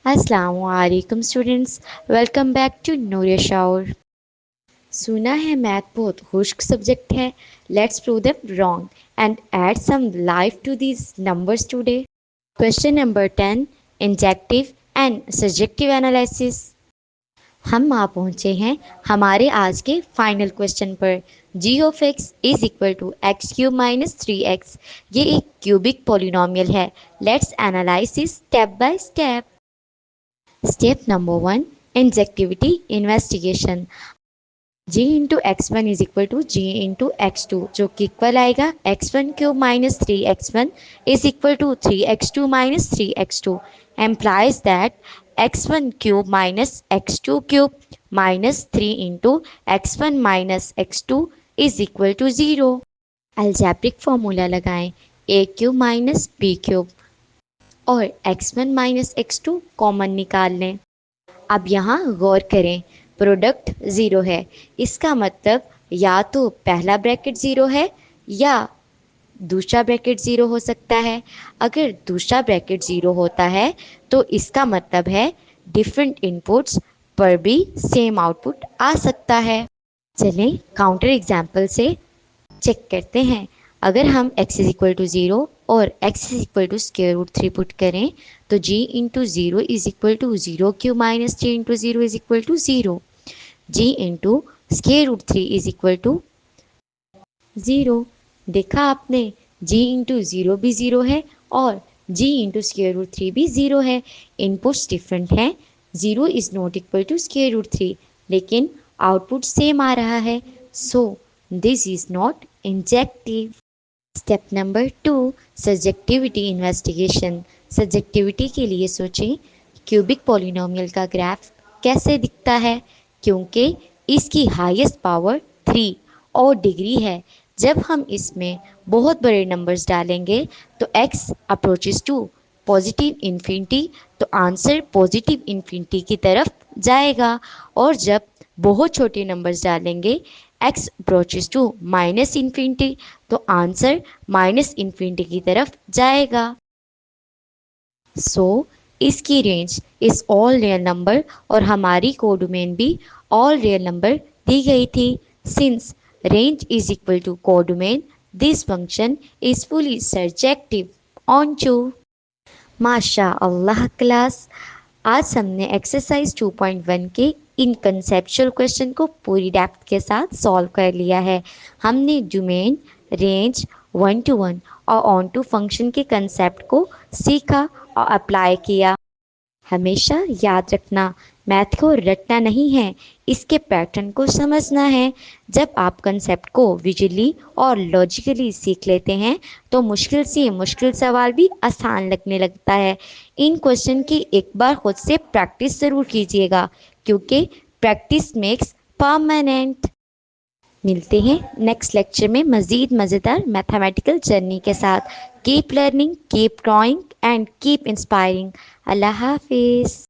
अस्सलामुअलैकुम students, welcome back to Noor Shaur. सुना है मैथ बहुत खुश्क सब्जेक्ट है। Let's prove them wrong and add some life to these numbers today. Question number 10, injective and subjective analysis. हम आ पहुंचे हैं हमारे आज के फाइनल क्वेश्चन पर। G of x is equal to x cube minus 3x। ये एक क्यूबिक पोलिनोमियल है। Let's analyse it step by step. Step number 1, injectivity investigation. g into x one is equal to g into x two, जो कि equal आएगा x one cube minus three x one is equal to three x two minus three x two, implies that x one cube minus x two cube minus three into x one minus x two is equal to zero. Algebraic formula लगाएं, a cube minus b cube और x1 minus x two common निकाल लें। अब यहाँ गौर करें, product zero है, इसका मतलब या तो पहला ब्रैकेट ज़ीरो है या दूसरा ब्रैकेट ज़ीरो हो सकता है। अगर दूसरा ब्रैकेट ज़ीरो होता है तो इसका मतलब है डिफरेंट इनपुट्स पर भी सेम आउटपुट आ सकता है। चलें काउंटर एग्जाम्पल से चेक करते हैं। अगर हम x is equal to zero और x is equal to square root three put करें तो g into zero is equal to zero q minus g into zero is equal to zero. g into square root three is equal to zero. देखा आपने, g into zero भी zero है और g into square root three भी zero है। Inputs different हैं, zero is not equal to square root three, लेकिन output same आ रहा है। So this is not injective. Step number 2, subjectivity investigation. Subjectivity के लिए सोचें, क्यूबिक पॉलिनोमियल का ग्राफ कैसे दिखता है, क्योंकि इसकी हाईएस्ट पावर 3 और डिग्री है। जब हम इसमें बहुत बड़े नंबर्स डालेंगे तो x approaches to positive infinity, तो आंसर पॉजिटिव इन्फिनिटी की तरफ जाएगा। और जब बहुत छोटे नंबर्स डालेंगे, x approaches to minus infinity, तो आंसर माइनस इन्फिनिटी की तरफ जाएगा। सो इसकी रेंज इस ऑल रियल नंबर और हमारी कोडोमेन भी ऑल रियल नंबर दी गई थी। Since range is equal to codomain, this function is fully surjective onto. माशा अल्लाह क्लास, आज हमने एक्सरसाइज 2.1 के इन कंसेप्चुअल क्वेश्चन को पूरी डेप्थ के साथ सॉल्व कर लिया है। हमने domain, range, one two one और ऑन टू फंक्शन के कंसेप्ट को सीखा और अप्लाई किया। हमेशा याद रखना, मैथ को रटना नहीं है, इसके पैटर्न को समझना है। जब आप कंसेप्ट को विजुअली और लॉजिकली सीख लेते हैं तो मुश्किल से मुश्किल सवाल भी आसान लगने लगता है। इन क्वेश्चन की एक बार खुद से प्रैक्टिस ज़रूर कीजिएगा, क्योंकि प्रैक्टिस मेक्स परमानेंट। मिलते हैं नेक्स्ट लेक्चर में मज़ीद मज़ेदार मैथमेटिकल जर्नी के साथ। Keep learning, keep drawing and keep inspiring. अल्लाह हाफिज़।